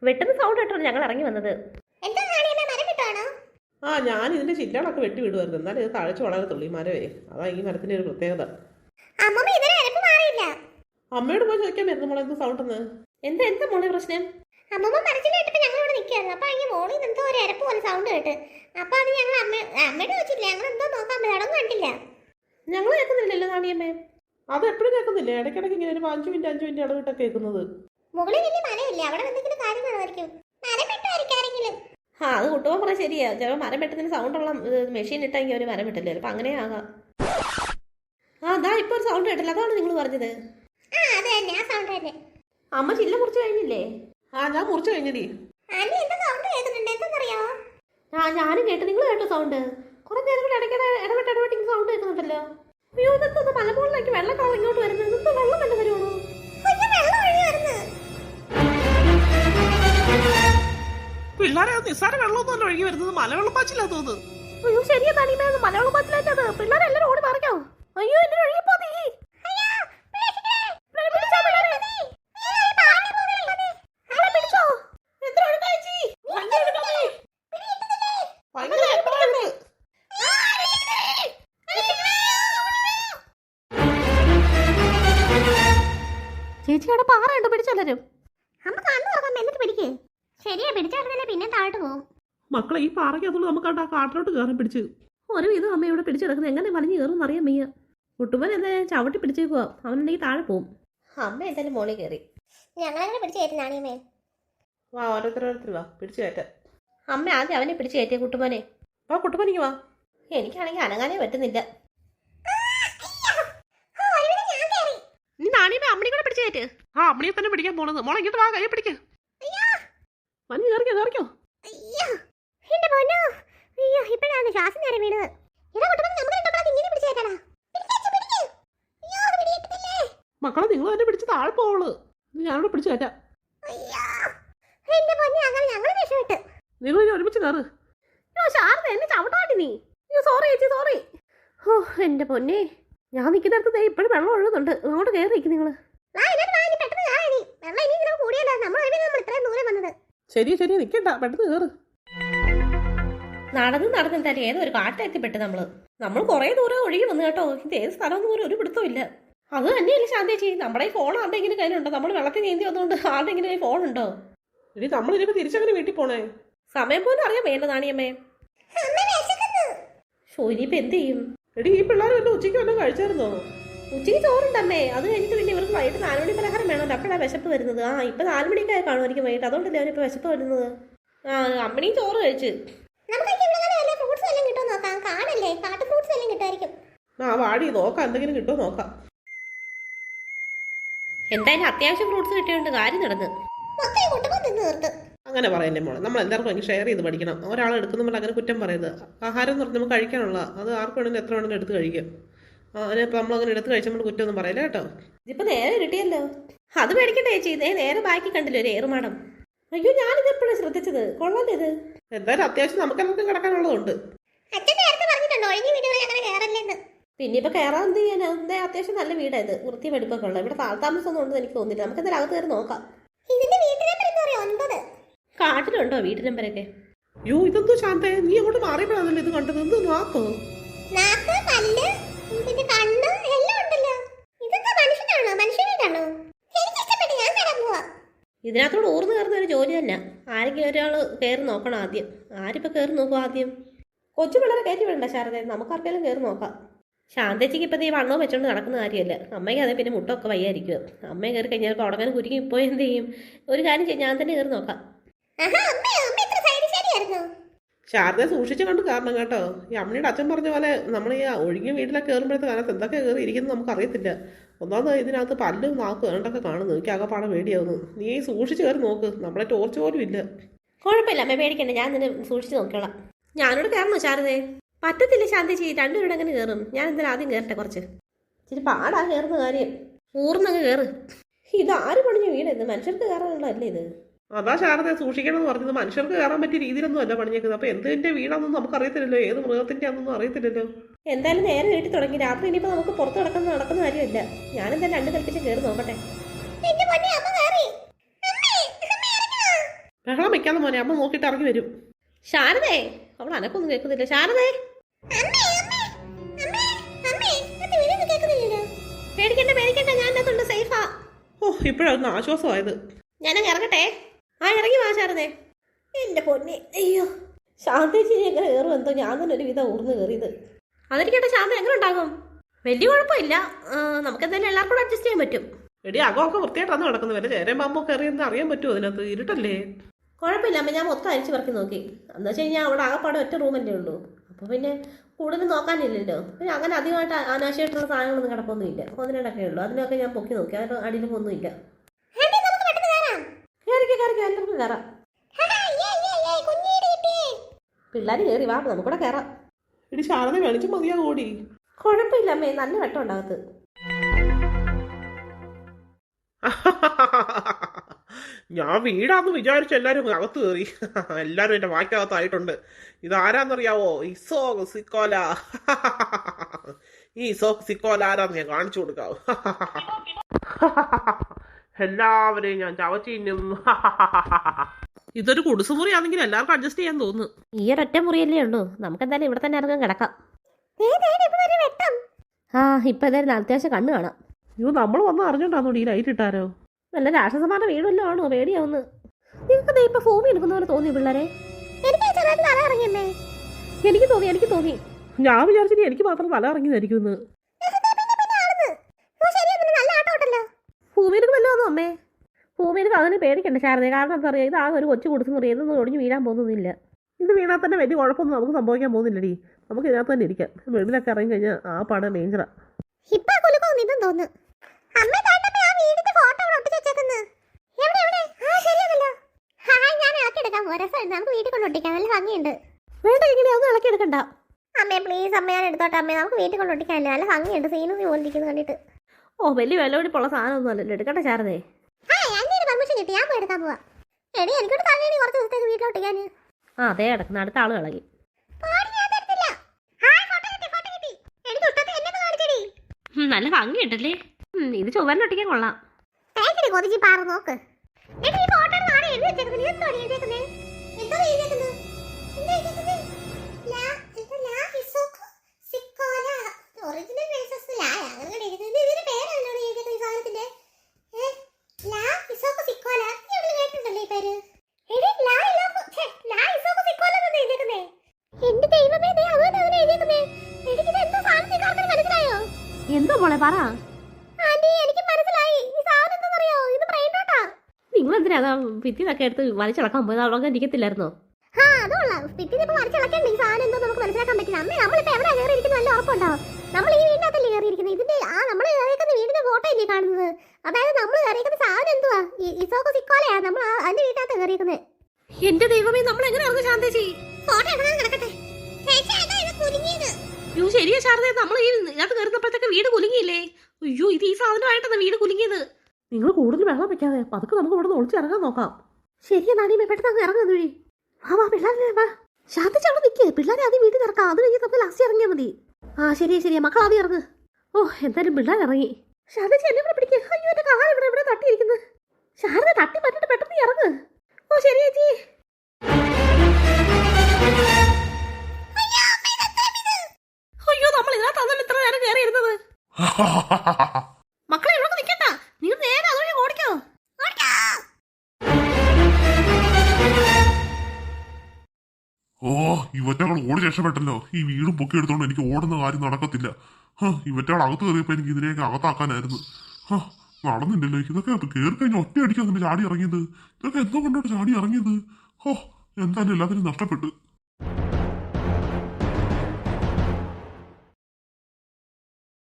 വെട്ടുന്ന സൗണ്ട് കേട്ടോ ഞങ്ങൾ ഇറങ്ങി വന്നത്. ആ ഞാൻ ഇതിന്റെ ചില്ലകളൊക്കെ വെട്ടി വിടുമായിരുന്നു, എന്നാലും ഇത് താഴ്ച വളരത്തുള്ളൂ ഈ മരവേ. അതാ ഈ മരത്തിന്റെ ഒരു പ്രത്യേകത. അമ്മയോട് പോയി ചോദിക്കാൻ വരുന്നു മോളെ എന്ത് സൗണ്ട് എന്ന്. എന്താ എന്താ മോളെ പ്രശ്നം? അമ്മമ്മ മനസ്സിലായിട്ട് ഞങ്ങളിവിടെ നിൽക്കുകയായിരുന്നു. അപ്പൊ അതിന് മോളിൽ എന്തോ ഒരു ഇരപ്പ് പോലെ സൗണ്ട് കേട്ട്. അപ്പൊ അത് ഞങ്ങൾ അമ്മയോട് ചോദിച്ചില്ല, ഞങ്ങൾ എന്തോ നോക്കാൻ അടം കണ്ടില്ല. ഞങ്ങൾ കേൾക്കുന്നില്ലല്ലോ നാണിയമ്മേ. അത് എപ്പോഴും കേൾക്കുന്നില്ലേ? ഇടയ്ക്കിടയ്ക്ക് ഇങ്ങനെ ഒരു 5 മിനിറ്റ് ഇടവിട്ടൊക്കെ കേൾക്കുന്നത്. മുകളിൽ വലിയ മലയില്ലേ, അവിടെ എന്തെങ്കിലും കാര്യം കാണുമായിരിക്കും. മരം വെട്ടുമായിരിക്കും. ആ അത് കുട്ടുമ്പോൾ പറയാൻ ശരിയാ. ചിലപ്പോൾ മരം വെട്ടുന്നതിന് സൗണ്ടുള്ള മെഷീൻ ഇട്ടെങ്കിൽ ഒരു മരം വെട്ടില്ല, ചിലപ്പോൾ അങ്ങനെ ആകാം. ആ അതാ ഇപ്പൊ ഒരു സൗണ്ട് കേട്ടില്ല, അതാണ് നിങ്ങൾ പറഞ്ഞത്. അമ്മ ചില്ല മുറിച്ച് കഴിഞ്ഞില്ലേ? ആ ഞാൻ മുറിച്ച് കഴിഞ്ഞടി. ആ ഞാനും കേട്ടു. നിങ്ങൾ കേട്ടോ സൗണ്ട്? കുറെ നേരം കൂടെ ഇടപെട്ട് സൗണ്ട് കേൾക്കുന്നുണ്ടല്ലോ. അയ്യോ ഇതൊക്കെ മലമുകളിലേക്ക് വെള്ളക്കാവ് ഇങ്ങോട്ട് വരുന്നത്. ഇതൊക്കെ വെള്ളം തന്നെ വരുവാണോ? പിള്ളേരെ നിസ്സാര വെള്ളമൊന്നും ഒഴുകി വരുന്നത് മലവെള്ളപ്പാച്ചില്ലാ തോന്നുന്നു. അയ്യോ ശരിയാ തനിമേ, മലവെള്ളപ്പാച്ചിലായിട്ടത്. പിള്ളേരെല്ലാരും ഓടി മറിക്കോ. അയ്യോ എന്നെ ഒഴുകിപ്പോ നീ. ചേച്ചി അവിടെ പാറയുണ്ട്, പിടിച്ചെല്ലാരും. പിന്നെ താഴോട്ട് പോകും. മക്കളെ ഈ പാറയ്ക്കകത്തോട് നമുക്ക് ആ കാട്ടിലോട്ട് കയറാൻ പിടിച്ച്. ഒരു വിധം അമ്മ ഇവിടെ പിടിച്ചെടുക്കുന്നത് എങ്ങനെ വലിഞ്ഞു കയറും അറിയാൻ വയ്യ. കുട്ടുമ്പൻ എന്താ ചവിട്ടി പിടിച്ചേക്കുവാ, അവനുണ്ടെങ്കിൽ താഴെ പോവും. അമ്മ എന്തായാലും മോളിൽ കയറി. ഞങ്ങളങ്ങനെ പിടിച്ചു കയറ്റുന്നാണിയമ്മേ. വാ ഓരോരുത്തർ വാ പിടിച്ചു കയറ്റാൻ. അമ്മ ആദ്യം അവനെ പിടിച്ചു കയറ്റിയ കുട്ടുമനെ. വാ കുട്ടുമനിക്ക് വാ. എനിക്കാണെങ്കിൽ അനങ്ങാനേ പറ്റുന്നില്ല. നീ നാണിയമ്മ അമ്മണി കൂടെ പിടിച്ചു കയറ്റ്. ആ അമ്മണിയെ തന്നെ പിടിക്കാൻ പോണത്. മോളെ ഇങ്ങോട്ട് വാ, കൈ പിടിക്ക്. വന്ന് കയറിക്കോ. ശ്വാസം നേരെ വീണത്. മക്കളെ നിങ്ങൾ തന്നെ പിടിച്ച് താഴെ പോവുള്ളൂ. ഞാനിവിടെ പിടിച്ചു കയറ്റാം. നിങ്ങൾ ഇനി ഒരുമിച്ച് കയറ്. എന്നെ ചവിട്ടാണ്ടി നീ. സോറി ചേച്ചി സോറി. ഓ എന്റെ പൊന്നെ, ഞാൻ നിൽക്കുന്നിടത്ത് ഇപ്പോഴും വെള്ളം ഒഴുകുന്നുണ്ട്. അങ്ങോട്ട് കയറി നിൽക്കും നിങ്ങള്. ശരി നിക്കണ്ട, പെട്ടെന്ന് കയറ്. നടന്നെന്തായാലും ഏതോ ഒരു കാട്ടിലെത്തിപ്പെട്ട് നമ്മൾ കുറെ ദൂരം ഒഴുകി വന്നു കേട്ടോ. ഇത് ഏത് സ്ഥലമൊന്നും പോലും ഒരു പിടുത്തവും ഇല്ല. അത് തന്നെയല്ലേ ശാന്തേച്ചി, നമ്മുടെ ഈ ഫോൺ ആരുടെങ്കിലും കയ്യിലുണ്ടോ? നമ്മൾ വെള്ളത്തിൽ നീന്തി വന്നുകൊണ്ട് ആരുടെങ്കിലും ഫോൺ ഉണ്ടോ? ഇനി നമ്മളിനിപ്പോ തിരിച്ചങ്ങനെ വീട്ടിൽ പോണേ? സമയം പോലും അറിയാൻ വേണ്ട നാണിയമ്മേ. ഇനിയിപ്പോ എന്ത് ചെയ്യും? എടി ഈ പിള്ളേർ വല്ല ഉച്ചയ്ക്ക് വല്ലതും കഴിച്ചായിരുന്നോ? ഉച്ചയ്ക്ക് ചോറുണ്ടമ്മേ. അത് കഴിഞ്ഞിട്ട് പിന്നെ ഇവർക്ക് വൈകിട്ട് 4 മണി പലഹാരം വേണമല്ലോ, അപ്പോഴാണ് വിശപ്പ് വരുന്നത്. ആ ഇപ്പൊ 4 മണിക്കായി കാണുമായിരിക്കും വൈകിട്ട്, അതുകൊണ്ടല്ലേ അവനിപ്പോ വിശപ്പ് വരുന്നത്. ആ അമ്മണിയും ചോറ് കഴിച്ച്. ആ വാടി നോക്കാം, എന്തെങ്കിലും കിട്ടുമോ നോക്കാം. എന്തായാലും അത്യാവശ്യം ഫ്രൂട്ട്സ് കിട്ടിയോണ്ട് കാര്യം നടന്ന്. അങ്ങനെ പറയല്ലേ മോളെ, നമ്മൾ എല്ലാവർക്കും അങ്ങനെ ഷെയർ ചെയ്ത് പഠിക്കണം. ഒരാൾ എടുക്കുമ്പോൾ അങ്ങനെ കുറ്റം പറയരുത്. ആഹാരം എന്ന് പറഞ്ഞാൽ നമുക്ക് കഴിക്കാനുള്ള, അത് ആർക്ക് വേണമെങ്കിലും എത്ര വേണമെങ്കിലും എടുത്ത് കഴിക്കാം. അതിനിപ്പോൾ നമ്മളങ്ങനെ എടുത്ത് കഴിച്ചപ്പോൾ കുറ്റമൊന്നും പറയില്ല കേട്ടോ. ഇതിപ്പോ നേരെ കിട്ടിയല്ലോ, അത് മേടിക്കട്ടെ ചേച്ചി. നേരെ ബാക്കി കണ്ടില്ലോ ഒരു ഏറുമാടം. അയ്യോ ഞാനിത് എപ്പോഴും ശ്രദ്ധിച്ചത്, കൊള്ളാലേ ഇത്. എന്തായാലും അത്യാവശ്യം നമുക്കെല്ലാവർക്കും കിടക്കാനുള്ളതുണ്ട്. പിന്നെ ഇപ്പൊ കയറാൻ എന്ത് ചെയ്യാനാ? എന്താ അത്യാവശ്യം നല്ല വീടായത്, വൃത്തി വെടുപ്പൊക്കെ ഉള്ളത്. ഇവിടെ താമസം ഒന്നും ഉണ്ടെന്ന് എനിക്ക് തോന്നില്ല. നമുക്ക് എന്തായാലും അകത്ത് കയറി നോക്കാം. കാട്ടിലുണ്ടോ വീട്ടു നമ്പരൊക്കെ? അയ്യോ ഇതെന്തോ ശാന്തേ, നീ അങ്ങോട്ട് മാറിയപ്പോഴാണല്ലോ ഇത് കണ്ടത്. എന്തോ നാക്കോ? ഇതിനകത്തോട് ഊർന്ന് കയറുന്ന ഒരു ജോലി തന്നെ. ആരെങ്കിലും ഒരാൾ കയറി നോക്കണം ആദ്യം. ആരിപ്പോ കയറി നോക്കും ആദ്യം? കൊച്ചു പിള്ളേരെ കയറ്റി വിടണ്ട ശാരദ, നമുക്ക് ആർക്കെങ്കിലും കയറി നോക്കാം. ശാന്തേച്ചിക്ക് ഇപ്പം ഈ വണ്ണവും വെച്ചോണ്ട് നടക്കുന്ന കാര്യമല്ല. അമ്മയ്ക്ക് അതേ പിന്നെ മുട്ടൊക്കെ വയ്യായിരിക്കും. അമ്മയെ കയറി കഴിഞ്ഞാൽ ഉടനെ കുരുങ്ങി ഇപ്പോൾ എന്ത് ചെയ്യും? ഒരു കാര്യം ചെയ്യും, ഞാൻ തന്നെ കയറി നോക്കാം. ശാരദയെ സൂക്ഷിച്ചു കണ്ട് കാരണം കേട്ടോ. ഈ അമ്മയുടെ അച്ഛൻ പറഞ്ഞ പോലെ നമ്മൾ ഈ ഒഴുകിയ വീട്ടിലൊക്കെ കയറുമ്പോഴത്തെ കാലത്ത് എന്തൊക്കെ കയറി ഇരിക്കുന്നത് നമുക്കറിയത്തില്ല. ഒന്നാമത് ഇതിനകത്ത് പല്ലും നാക്കും ഏണ്ടൊക്കെ കാണുന്നു. എനിക്ക് ആകെപ്പാടെ പേടിയാവുന്നു. നീ സൂക്ഷിച്ച് കയറി നോക്ക്, നമ്മളെ ടോർച്ച് പോലും ഇല്ല. കുഴപ്പമില്ല അമ്മ, പേടിക്കണ്ട, ഞാൻ തന്നെ സൂക്ഷിച്ച് നോക്കിയോളാം. ഞാനോട് കയറണോ ശാരദേ? പറ്റത്തില്ല ശാന്തേച്ചി, രണ്ടുപേരുടെ അങ്ങനെ കയറും. ഞാൻ എന്തായാലും ആദ്യം കയറട്ടെ. കുറച്ച് ഇച്ചിരി പാടാ കയറുന്ന കാര്യം. ഊർന്നങ്ങ് കയറ്. ഇതാര് പണിഞ്ഞ വീട്? മനുഷ്യർക്ക് കയറാനുള്ളതല്ലേ ഇത്? അതാ ശാരദയെ സൂക്ഷിക്കണം എന്ന് പറഞ്ഞത്. മനുഷ്യർക്ക് കയറാൻ പറ്റിയ രീതിയിലൊന്നും അല്ല പണിഞ്ഞേക്കുന്നത്. അപ്പൊ എന്തിന്റെ വീടാണെന്നും നമുക്കറിയത്തില്ലല്ലോ, ഏത് മൃഗത്തിന്റെ ആണെന്നൊന്നും അറിയത്തില്ലല്ലോ. എന്തായാലും നേരെ വീട്ടിൽ തുടങ്ങി. രാത്രി ഇനിയിപ്പോൾ നമുക്ക് പുറത്ത് നടക്കുന്ന കാര്യമില്ല. ഞാനെന്തായാലും 2 കൽപ്പിച്ച് കയറി നോക്കട്ടെ. ബഹളം വെക്കാതെ മോനെ, അമ്മ നോക്കിയിട്ട് ഇറങ്ങി വരും. ശാരദേ, അവൾ അനക്കൊന്നും കേൾക്കുന്നില്ല. ശാരദേ, പേടിക്കണ്ട പേടിക്കണ്ട, ഞാൻ അതിനകത്തുണ്ട്, സേഫാ. ഓ, ഇപ്പോഴൊന്ന് ആശ്വാസമായത്. ഞാനങ്ങ് ഇറങ്ങട്ടെ. ആ ഇറങ്ങി വാ ശാരദേ. എന്റെ പൊന്നെ, അയ്യോ ശാന്തേച്ചി എങ്ങനെ കയറും എന്തോ, ഞാൻ തന്നെ ഒരു വിധം ഊർന്ന് കയറിയത്. അതിരിക്കട്ടെ, ശാന്ത എങ്ങനെ ഉണ്ടാകും? വലിയ കുഴപ്പമില്ല, നമുക്ക് എന്തായാലും എല്ലാവർക്കും കൂടെ അഡ്ജസ്റ്റ് ചെയ്യാൻ പറ്റും. എടി, അകമൊക്കെ വൃത്തിയായിട്ടാണ് നടക്കുന്നത്. വല്ല ചേരയും പാമ്പോ കയറിയെന്ന് അറിയാൻ പറ്റുമോ? അതിനകത്ത് ഇരുട്ടല്ലേ? കുഴപ്പമില്ല അമ്മ, ഞാൻ മൊത്തം അരിച്ച് പറക്കി നോക്കി. എന്ന് വെച്ച് കഴിഞ്ഞാൽ അവിടെ ആകെപ്പാടെ ഒറ്റ റൂമല്ലേ ഉള്ളൂ. അപ്പോൾ പിന്നെ കൂടുതൽ നോക്കാനില്ലല്ലോ. പിന്നെ അങ്ങനെ അധികമായിട്ട് അനാവശ്യമായിട്ടുള്ള സാധനങ്ങളൊന്നും കിടപ്പൊന്നുമില്ല. ഒന്നിനടക്കേ ഉള്ളൂ. അതിനൊക്കെ ഞാൻ പൊക്കി നോക്കി, അതിന് അടിയിലും ഒന്നുമില്ല. കയറിക്കോ കയറിക്കോ, എല്ലാവർക്കും കയറാം. പിള്ളേർ കയറി വാ, നമുക്കൂടെ കയറാം. എടി ശാരദ, വെളിച്ചം മതിയാകും ഓടി. കുഴപ്പമില്ല അമ്മേ, നല്ല വെട്ടം ഉണ്ടാകത്ത്. ഞാൻ വീടാന്ന് വിചാരിച്ച എല്ലാരും അകത്ത് കയറി. എല്ലാരും എന്റെ വാക്കകത്തായിട്ടുണ്ട്. ഇതാരാന്നറിയാവോ? ഇസോക് സിക്കോല. ഈ ഇസോക് സിക്കോല ആരാന്ന് ഞാൻ കാണിച്ചു കൊടുക്കാവൂ. എല്ലാവരെയും ഞാൻ ചവച്ചിന്നും. ഇതൊരു കുടുസുമുറിയാണെങ്കിൽ എല്ലാവർക്കും അഡ്ജസ്റ്റ് ചെയ്യാൻ തോന്നുന്നു. ഈ ഒരൊറ്റ മുറിയല്ലേ ഉള്ളൂ, നമുക്ക് എന്തായാലും ഇവിടെ തന്നെ ഇറങ്ങാൻ കിടക്കാം. ആ ഇപ്പൊ എന്തായാലും അത്യാവശ്യം കണ്ണ് കാണാം. അയ്യോ, നമ്മൾ വന്ന് അറിഞ്ഞോണ്ടാന്നോ ഈ ലൈറ്റ് ഇട്ടാരോ? നല്ല രാക്ഷസന്മാരുടെ വീടല്ലോ ആണോ? പേടിയാവുന്നു. നിങ്ങൾക്ക് ഇപ്പൊ ഭൂമി എടുക്കുന്ന പോലെ തോന്നി പിള്ളേരെ? എനിക്ക് തോന്നി. ഞാൻ വിചാരിച്ചിട്ട് എനിക്ക് മാത്രം തല ഇറങ്ങിയതായിരിക്കും. ഭൂമിയിലേക്ക് വല്ലതും അമ്മേ? ഭൂമിയിലേക്ക് അതിന് പേടിക്കണ്ട ശാരദ. കാരണം എന്താ പറയുക, ഇതാകെ ഒരു കൊച്ചു കുടിച്ചു മുറി, എന്നൊന്നും ഒടിഞ്ഞു വീഴാൻ പോകുന്നില്ല. ഇത് വീണാൽ തന്നെ വലിയ കുഴപ്പമൊന്നും നമുക്ക് സംഭവിക്കാൻ പോകുന്നില്ലടി. നമുക്ക് ഇതിനകത്ത് തന്നെ ഇരിക്കാം. വെളിയിലൊക്കെ ഇറങ്ങി കഴിഞ്ഞാൽ ആ പാടം ഡേഞ്ചറാ. വേണ്ട, ഇങ്ങനെ ഒന്നും ഇളക്കി എടുക്കണ്ട അമ്മേ. പ്ലീസ് അമ്മ, ഞാൻ എടുത്തോട്ടെ അമ്മേ. നമുക്ക് വീട്ടിൽ കൊണ്ടൊട്ടിക്കാനല്ലേ, നല്ല ഭംഗിയുണ്ട്. സീനറി പോലിരിക്കുന്നു കണ്ടിട്ട്. ഓ, വലിയ വിലപിടിപ്പുള്ള സാധനമൊന്നും അല്ലല്ലോ, എടുക്കട്ടെ ശാരദേ. പെർമിഷൻ കിട്ടി, ഞാൻ പോയി എടുക്കാൻ പോവാ. എടി, എനിക്കൊരു തലയണി കുറച്ച് ദിവസത്തേക്ക് വീട്ടിലോട്ടിക്കാൻ. ആ അതേ കിടക്കുന്ന അടുത്ത ആള് ഇളകി. നല്ല ഭംഗിയുണ്ടല്ലേ. ഇത് ചുവരിലൊട്ടിക്കാൻ കൊള്ളാം. കൊതിച്ച് പാറ നോക്ക്. എന്തോ മോളെ പറ. നിങ്ങൾ എന്തിനാ ഭിത്തിന്നൊക്കെ എടുത്ത് വലിച്ചിളക്കാൻ പോയത്? അവിടെ ഇരിക്കത്തില്ലായിരുന്നോ? നമ്മൾ ഈ വീടിനകത്തല്ലേ കയറിയിരിക്കുന്നത്. ഇതിന്റെ നമ്മൾ കയറിയിരിക്കുന്ന വീടിന്റെ ഫോട്ടോ ഇല്ലേ കാണുന്നത്? അതായത് നമ്മൾ കയറിയിരിക്കുന്ന സാധനം എന്തുവാ? ഇസോക്ക് സിക്കോലയാ. നമ്മൾ അതിന്റെ വീട്ടിനകത്ത് കയറിയിരിക്കുന്നത്. എന്റെ ദൈവമേ, നമ്മൾ എങ്ങനെ ഇറങ്ങും ശാന്തേച്ചി? ഫോട്ടോ എടുക്കാൻ കിടക്കട്ടെ. അയ്യോ ശരിയാ ശാരദ, നമ്മൾ ഈ അത് കയറുന്നപ്പോഴത്തേക്ക് വീട് കുലുങ്ങിയില്ലേ? അയ്യോ, ഇത് ഈ സാധനമായിട്ടാണ് വീട് കുലുങ്ങിയത്. നിങ്ങൾ കൂടുതൽ വെള്ളം വെക്കാതെ പതുക്കെ നമുക്ക് ഇവിടെ നിന്ന് ഒളിച്ചിറങ്ങാൻ നോക്കാം. ശരിയാ നാണിയമ്മ, പെട്ടെന്ന് ഇറങ്ങുന്നത് വഴി. വാ പിള്ളേരെ വാ. ശാന്തിച്ച് അവിടെ നിൽക്കുക. പിള്ളേരെ ആദ്യം വീട്ടിൽ ഇറക്കാം, അത് കഴിഞ്ഞ് നമുക്ക് ലാസ്റ്റ് ഇറങ്ങിയാൽ മതി. ആ ശരിയാ, മക്കൾ ആദ്യം ഇറങ്ങ്. ഓ, എന്തായാലും പിള്ളേർ ഇറങ്ങി. ശാന്തിച്ച് എന്നെ ഇവിടെ പിടിക്കുക. അയ്യോ, എന്റെ കാലം ഇവിടെ തട്ടിയിരിക്കുന്നത്. ശാരദ തട്ടി മാറ്റിട്ട് പെട്ടെന്ന് ഇറങ്ങ്. ഓ ശരി ചേച്ചി. അയ്യോ, നമ്മൾ ഇതിനകത്ത് ഇത്ര നേരം കയറിയിരുന്നത്. മക്കളെ ഇവിടെ നിൽക്കണ്ട, നിങ്ങൾ നേരെ അതുവഴി ഓടിക്കോ. ഓ, ഇവറ്റകൾ ഓടി രക്ഷപ്പെട്ടല്ലോ. ഈ വീടും പൊക്കി എടുത്തോണ്ട് എനിക്ക് ഓടുന്ന കാര്യം നടക്കത്തില്ല. ഇവറ്റകൾ അകത്ത് കയറിയപ്പോ എനിക്ക് ഇതിനെയൊക്കെ അകത്താക്കാനായിരുന്നു. നടന്നില്ലല്ലോ. ഇതൊക്കെ കയറി കഴിഞ്ഞ ഒറ്റ അടിക്കാൻ തന്നെ ചാടി ഇറങ്ങിയത്. ഇതൊക്കെ എന്തോ കൊണ്ടോട്ട് ചാടി ഇറങ്ങിയത്. എന്തായാലും എല്ലാത്തിനും നഷ്ടപ്പെട്ടു.